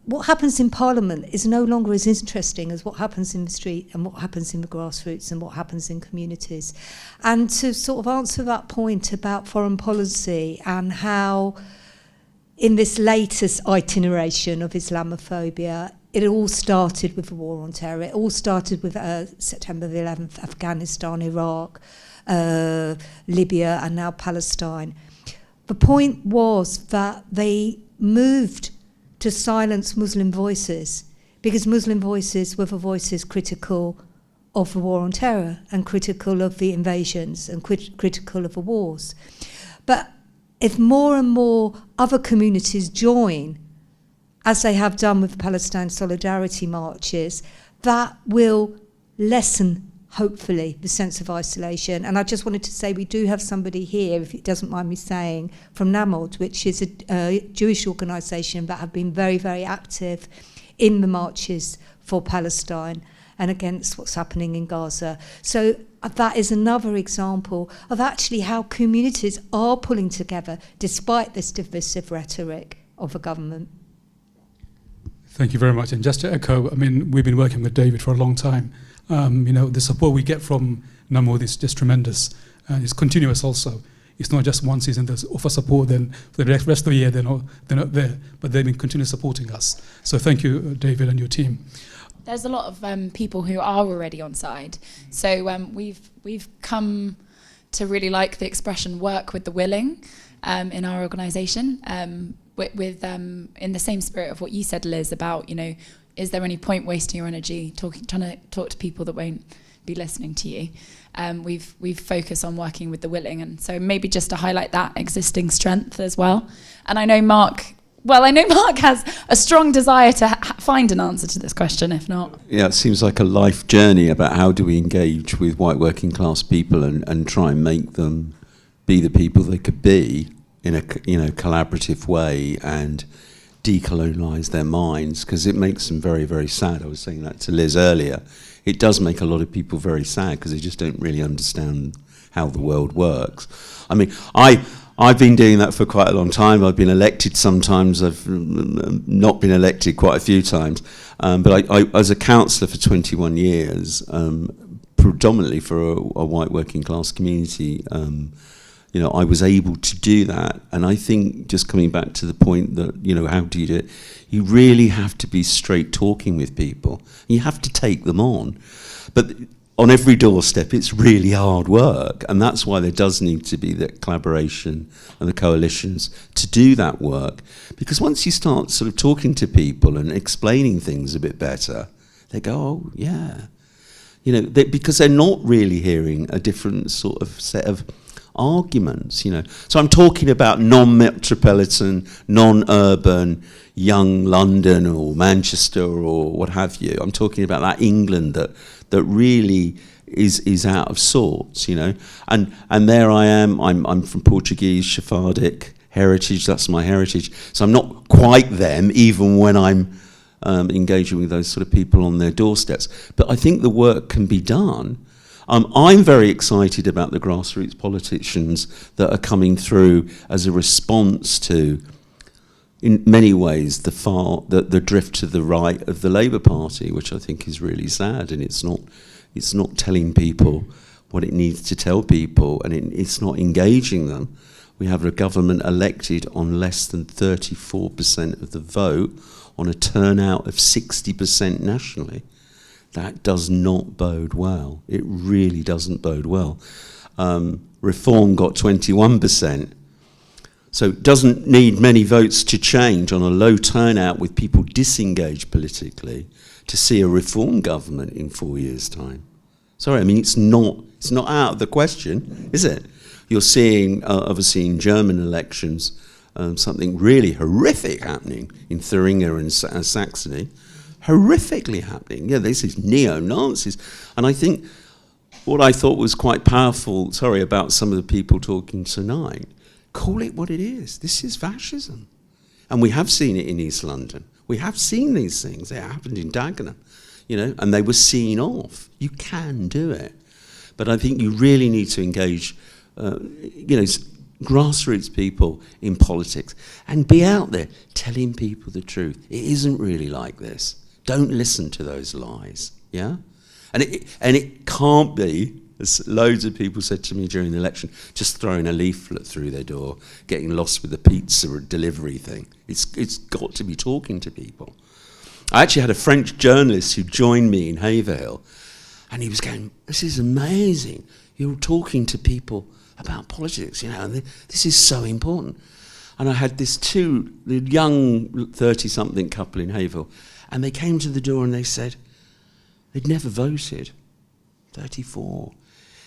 What happens in Parliament is no longer as interesting as what happens in the street and what happens in the grassroots and what happens in communities. And to sort of answer that point about foreign policy and how in this latest itineration of Islamophobia, it all started with the war on terror. It all started with September the 11th, Afghanistan, Iraq, Libya, and now Palestine. The point was that they moved to silence Muslim voices, because Muslim voices were the voices critical of the war on terror and critical of the invasions and critical of the wars. But if more and more other communities join, as they have done with Palestine solidarity marches, that will lessen, hopefully, the sense of isolation. And I just wanted to say we do have somebody here, if it doesn't mind me saying, from NAMOD, which is a Jewish organisation that have been very, very active in the marches for Palestine and against what's happening in Gaza. So that is another example of actually how communities are pulling together despite this divisive rhetoric of the government. Thank you very much. And just to echo, I mean, we've been working with David for a long time. The support we get from NAMOD is just tremendous, and it's continuous also. It's not just one season, there's offer support, then for the rest of the year they're not there, but they've been continually supporting us. So thank you, David, and your team. There's a lot of people who are already on side. So we've come to really like the expression "work with the willing" in our organisation, with in the same spirit of what you said, Liz, about is there any point wasting your energy trying to talk to people that won't be listening to you? We've focused on working with the willing, and so maybe just to highlight that existing strength as well. And I know Mark has a strong desire to find an answer to this question, if not. Yeah, it seems like a life journey about how do we engage with white working class people and try and make them be the people they could be in a collaborative way and decolonize their minds, because it makes them very, very sad. I was saying that to Liz earlier. It does make a lot of people very sad because they just don't really understand how the world works. I mean, I've been doing that for quite a long time. I've been elected sometimes. I've not been elected quite a few times. But I was a councillor for 21 years, predominantly for a white working class community. I was able to do that. And I think, just coming back to the point that, how do you do it? You really have to be straight talking with people. You have to take them on. But on every doorstep, it's really hard work. And that's why there does need to be that collaboration and the coalitions to do that work. Because once you start sort of talking to people and explaining things a bit better, they go, oh, yeah. Because they're not really hearing a different sort of set of arguments, So I'm talking about non-metropolitan, non-urban, young London or Manchester or what have you. I'm talking about that England that really is out of sorts, And there I am. I'm from Portuguese, Sephardic heritage. That's my heritage. So I'm not quite them, even when I'm engaging with those sort of people on their doorsteps. But I think the work can be done. I'm very excited about the grassroots politicians that are coming through as a response to, in many ways, the drift to the right of the Labour Party, which I think is really sad, and it's not telling people what it needs to tell people, and it's not engaging them. We have a government elected on less than 34% of the vote, on a turnout of 60% nationally. That does not bode well. It really doesn't bode well. Reform got 21%. So it doesn't need many votes to change on a low turnout with people disengaged politically to see a reform government in 4 years' time. Sorry, I mean, it's not out of the question, is it? You're seeing, obviously, in German elections, something really horrific happening in Thuringia and Saxony. Horrifically happening. Yeah, this is neo-Nazis. And I think what I thought was quite powerful, about some of the people talking tonight, call it what it is. This is fascism. And we have seen it in East London. We have seen these things. They happened in Dagenham, and they were seen off. You can do it. But I think you really need to engage, grassroots people in politics and be out there telling people the truth. It isn't really like this. Don't listen to those lies, yeah? And it can't be, as loads of people said to me during the election, just throwing a leaflet through their door, getting lost with the pizza or delivery thing. It's got to be talking to people. I actually had a French journalist who joined me in Haverhill, and he was going, "This is amazing. You're talking to people about politics, and this is so important." And I had the young 30-something couple in Haverhill, and they came to the door and they said, they'd never voted, 34.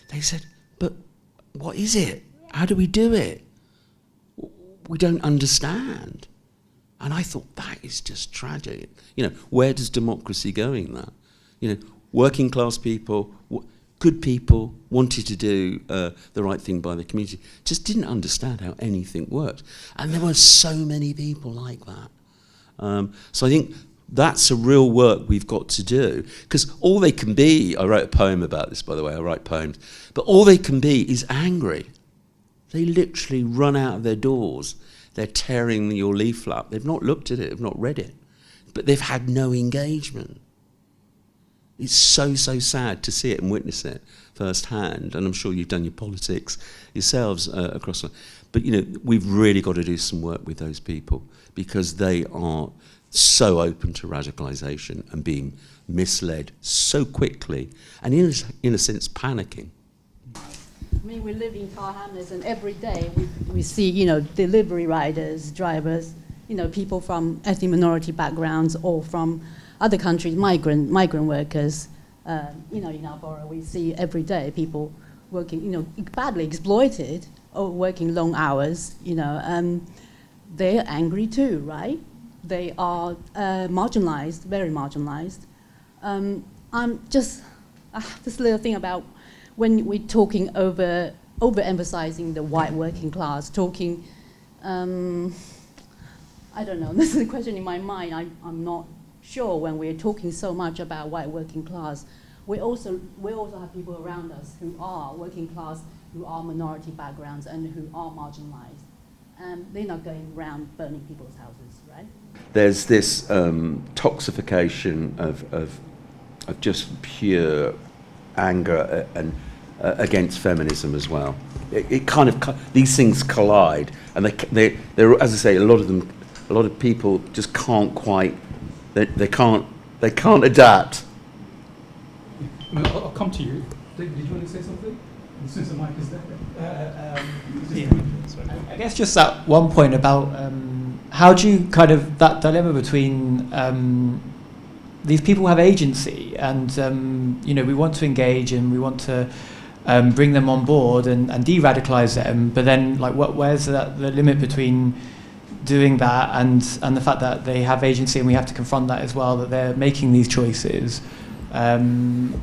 They said, "But what is it? How do we do it? We don't understand." And I thought, that is just tragic. Where does democracy go in that? Working class people, good people, wanted to do the right thing by the community, just didn't understand how anything worked. And there were so many people like that. So I think that's a real work we've got to do. Because all they can be, I wrote a poem about this, by the way, I write poems, but all they can be is angry. They literally run out of their doors. They're tearing your leaflet up. They've not looked at it, they've not read it, but they've had no engagement. It's so, so sad to see it and witness it firsthand, and I'm sure you've done your politics yourselves across. But we've really got to do some work with those people because they are so open to radicalisation and being misled so quickly, and in a sense panicking. I mean, we live in Tower Hamlets, and every day we see, delivery riders, drivers, people from ethnic minority backgrounds or from other countries, migrant workers. In our borough, we see every day people working, badly exploited or working long hours. They're angry too, right? They are marginalized, very marginalized. I'm just this little thing about when we're talking overemphasizing the white working class, talking. I don't know. This is a question in my mind. I'm not sure when we're talking so much about white working class. We also have people around us who are working class, who are minority backgrounds, and who are marginalized. They're not going around burning people's houses, right? There's this toxification of just pure anger and against feminism as well. It kind of these things collide, and they're as I say, a lot of people just can't quite. They can't adapt. I'll come to you. Did you want to say something? Since the mic is there. I guess just that one point about how do you kind of that dilemma between these people have agency and we want to engage and we want to bring them on board and de-radicalize them, but then where's the limit between doing that and the fact that they have agency and we have to confront that as well, that they're making these choices.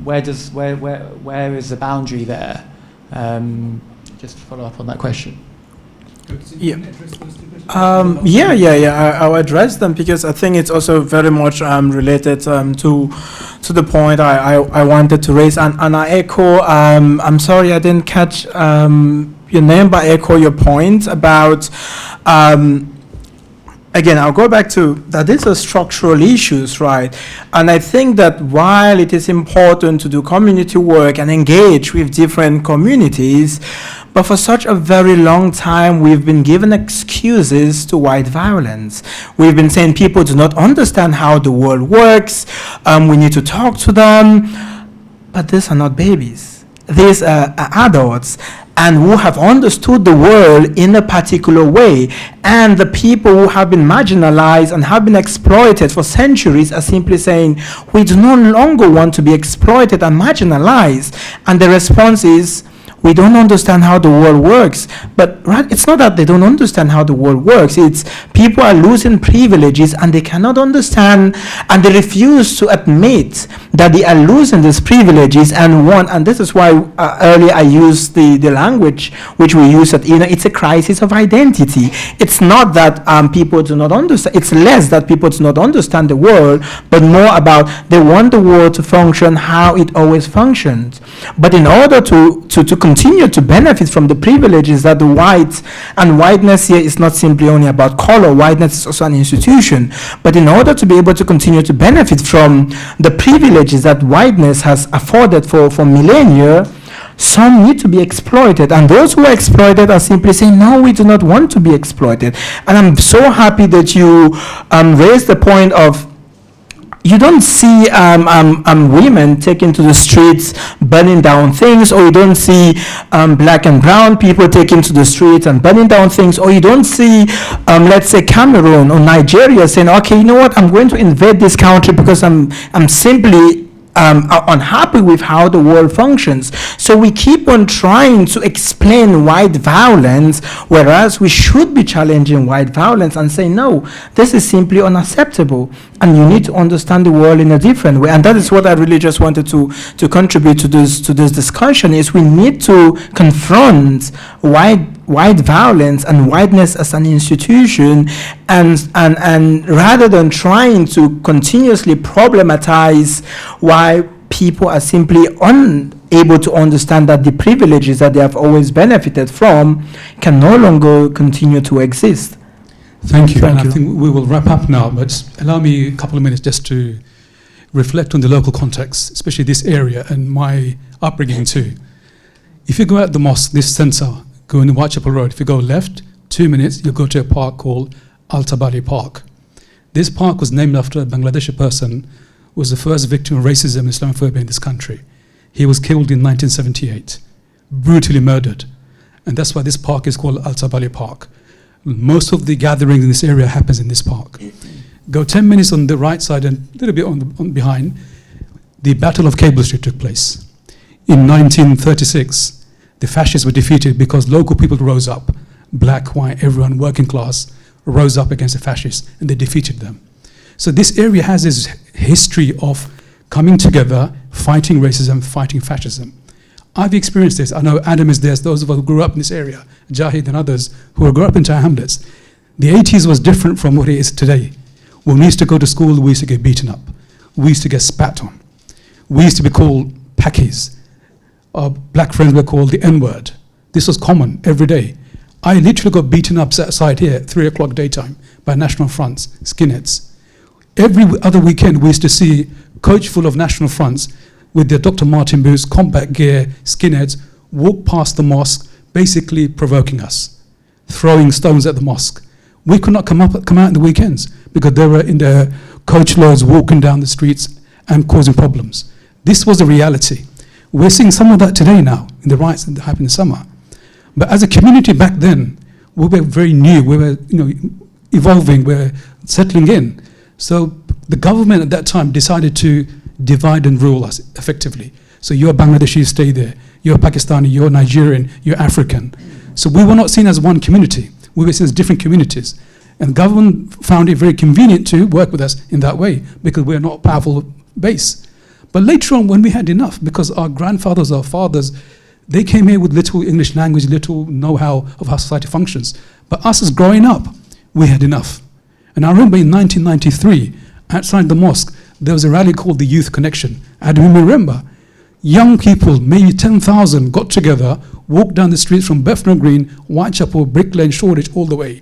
Where is the boundary there? Just to follow up on that question. I'll address them because I think it's also very much related to the point I wanted to raise, and I echo. I'm sorry I didn't catch your name, but I echo your point about. Again, I'll go back to that these are structural issues, right? And I think that while it is important to do community work and engage with different communities, but for such a very long time, we've been given excuses to white violence. We've been saying people do not understand how the world works, we need to talk to them, but these are not babies. These are adults. and who have understood the world in a particular way. And the people who have been marginalized and have been exploited for centuries are simply saying, we do no longer want to be exploited and marginalized. And the response is, we don't understand how the world works. But it's not that they don't understand how the world works. It's people are losing privileges and they cannot understand, and they refuse to admit that they are losing these privileges. And this is why earlier I used the language which we use at INA. It's a crisis of identity. It's not that people do not understand. It's less that people do not understand the world, but more about they want the world to function how it always functioned. But in order to continue to benefit from the privileges that the whites, and whiteness here is not simply only about color, whiteness is also an institution, but in order to be able to continue to benefit from the privileges that whiteness has afforded for millennia, some need to be exploited, and those who are exploited are simply saying, no, we do not want to be exploited. And I'm so happy that you raised the point of, you don't see women taking to the streets burning down things, or you don't see black and brown people taking to the streets and burning down things, or you don't see, let's say, Cameroon or Nigeria saying, okay, you know what, I'm going to invade this country because I'm simply unhappy with how the world functions. So we keep on trying to explain white violence, whereas we should be challenging white violence and say, no, this is simply unacceptable, and you need to understand the world in a different way. And that is what I really just wanted to contribute to this discussion, is we need to confront white violence and whiteness as an institution, and rather than trying to continuously problematize why people are simply unable to understand that the privileges that they have always benefited from can no longer continue to exist. Thank you. I think we will wrap up now, but allow me a couple of minutes just to reflect on the local context, especially this area and my upbringing too. If you go out the mosque, this centre, go in the Whitechapel Road, if you go left, 2 minutes, you'll go to a park called Al Tabari Park. This park was named after a Bangladeshi person who was the first victim of racism and Islamophobia in this country. He was killed in 1978, brutally murdered. And that's why this park is called Al Tabari Park. Most of the gatherings in this area happens in this park. Go 10 minutes on the right side and a little bit on behind, the Battle of Cable Street took place. In 1936, the fascists were defeated because local people rose up, black, white, everyone, working class, rose up against the fascists, and they defeated them. So this area has this history of coming together, fighting racism, fighting fascism. I've experienced this. I know Adam is there, those of us who grew up in this area, Jahid and others who grew up in Tower Hamlets. The 80s was different from what it is today. When we used to go to school, we used to get beaten up. We used to get spat on. We used to be called packies. Our black friends were called the N-word. This was common every day. I literally got beaten up set aside here at 3 o'clock daytime by National Fronts, skinheads. Every other weekend we used to see a coach full of National Fronts with their Dr. Martin boots, combat gear, skinheads, walk past the mosque, basically provoking us, throwing stones at the mosque. We could not come out in the weekends because they were in their coach loads walking down the streets and causing problems. This was the reality. We're seeing some of that today now in the riots that happened in summer. But as a community back then, we were very new. We were, evolving. We were settling in. So the government at that time decided to divide and rule us effectively. So you're Bangladeshi, stay there. You're Pakistani, you're Nigerian, you're African. So we were not seen as one community. We were seen as different communities. And government found it very convenient to work with us in that way because we're not a powerful base. But later on, when we had enough, because our grandfathers, our fathers, they came here with little English language, little know-how of how society functions. But us as growing up, we had enough. And I remember in 1993, outside the mosque, there was a rally called the Youth Connection. I don't even remember. Young people, maybe 10,000, got together, walked down the streets from Bethnal Green, Whitechapel, Brick Lane, Shoreditch, all the way.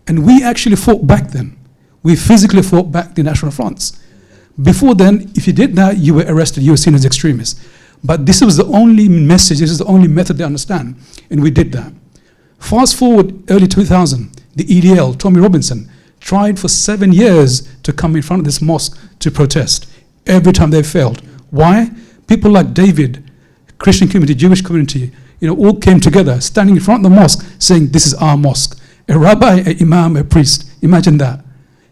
And we actually fought back then. We physically fought back the National Fronts. Before then, if you did that, you were arrested, you were seen as extremists. But this was the only message, this is the only method they understand, and we did that. Fast forward early 2000, the EDL, Tommy Robinson, tried for 7 years to come in front of this mosque to protest. Every time they failed. Why? People like David, Christian community, Jewish community, all came together, standing in front of the mosque, saying, "This is our mosque." A rabbi, an imam, a priest. Imagine that,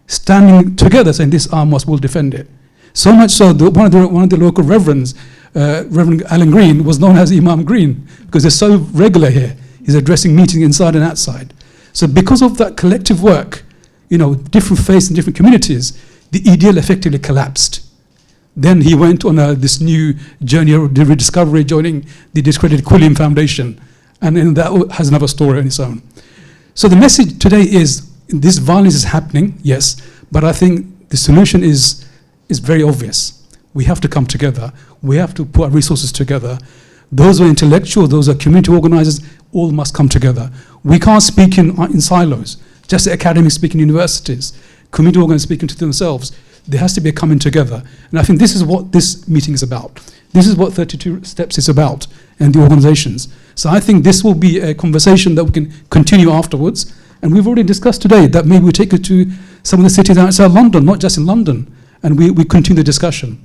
standing together, saying, "This is our mosque. We'll defend it." So much so that one of the local reverends, Reverend Alan Green, was known as Imam Green because they're so regular here. He's addressing meetings inside and outside. So because of that collective work, different faiths and different communities, the EDL effectively collapsed. Then he went on this new journey of rediscovery, joining the discredited Quilliam Foundation. And then that has another story on its own. So the message today is, this violence is happening, yes, but I think the solution is very obvious. We have to come together. We have to put our resources together. Those who are intellectual, those who are community organizers, all must come together. We can't speak in silos, just the academics speaking in universities, community organizers speaking to themselves. There has to be a coming together. And I think this is what this meeting is about. This is what 32 Steps is about, and the organizations. So I think this will be a conversation that we can continue afterwards. And we've already discussed today that maybe we take it to some of the cities outside London, not just in London, and we continue the discussion.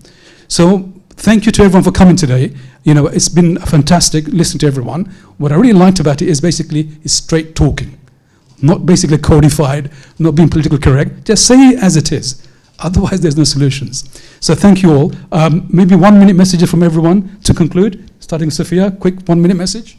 So thank you to everyone for coming today. It's been fantastic listening to everyone. What I really liked about it is basically is straight talking, not basically codified, not being politically correct. Just say it as it is. Otherwise, there's no solutions. So thank you all. Maybe 1 minute messages from everyone to conclude. Starting with Sophia, quick 1 minute message.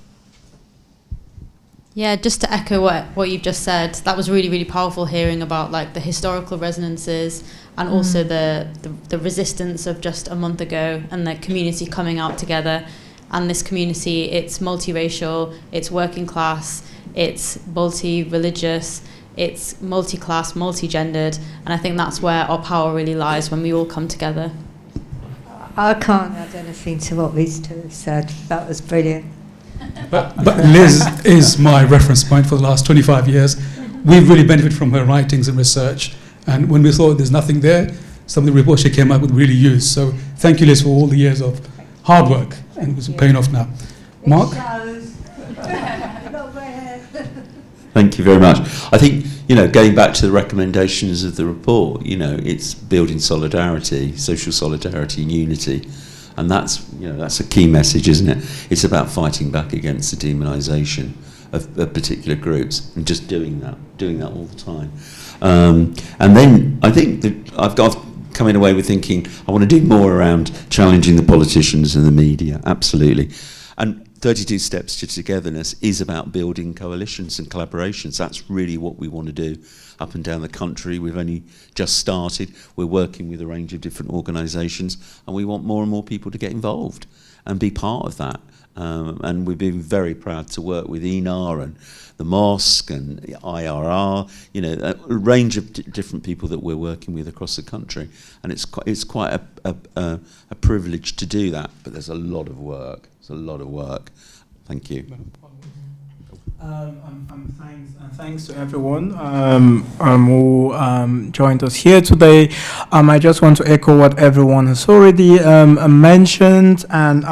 Yeah, just to echo what you've just said, that was really, really powerful hearing about the historical resonances and also the resistance of just a month ago and the community coming out together. And this community, it's multiracial, it's working class, it's multi-religious, it's multi-class, multi-gendered, and I think that's where our power really lies, when we all come together. I can't add anything to what these two have said. That was brilliant. But Liz is my reference point for the last 25 years. We've really benefited from her writings and research, and when we thought there's nothing there, some of the reports she came up with really used. So thank you, Liz, for all the years of hard work, and it's paying off now. Mark? Thank you very much. I think, going back to the recommendations of the report, it's building solidarity, social solidarity and unity. And that's a key message, isn't it? It's about fighting back against the demonisation of particular groups and just doing that all the time. And then I think that I've coming away with thinking I want to do more around challenging the politicians and the media, absolutely. And 32 Steps to Togetherness is about building coalitions and collaborations. That's really what we want to do up and down the country. We've only just started. We're working with a range of different organisations, and we want more and more people to get involved and be part of that. And we've been very proud to work with ENAR and the mosque and IRR, a range of different people that we're working with across the country. And it's quite a privilege to do that, but there's a lot of work. It's a lot of work. Thank you. Thanks to everyone who joined us here today. I just want to echo what everyone has already mentioned, and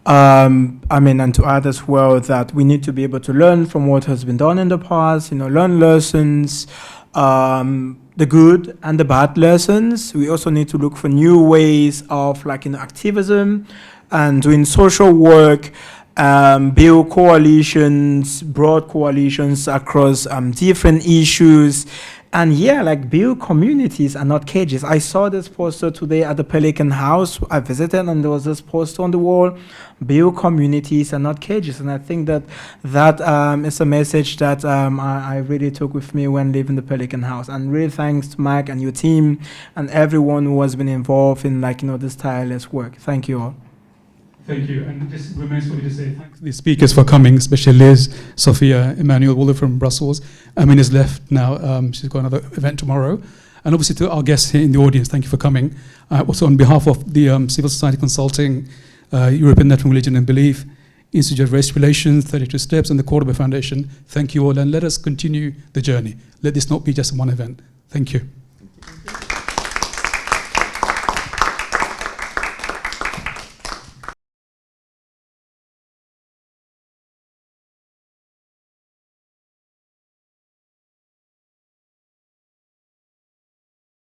and to add as well that we need to be able to learn from what has been done in the past. Learn lessons, the good and the bad lessons. We also need to look for new ways of activism and doing social work. Build coalitions, broad coalitions across different issues, and build communities and not cages. I saw this poster today at the Pelican House. I visited, and there was this poster on the wall: build communities and not cages. And I think that is a message that I really took with me when leaving the Pelican House. And really thanks to Mike and your team and everyone who has been involved in this tireless work. Thank you all. Thank you. And it just remains for me to say thanks to the speakers for coming, especially Liz, Sophia, Emmanuel Wooler from Brussels. Amin has left now. She's got another event tomorrow. And obviously to our guests here in the audience, thank you for coming. Also on behalf of the Civil Society Consulting, European Network of Religion and Belief, Institute of Race Relations, 32 Steps, and the Cordoba Foundation, thank you all. And let us continue the journey. Let this not be just one event. Thank you.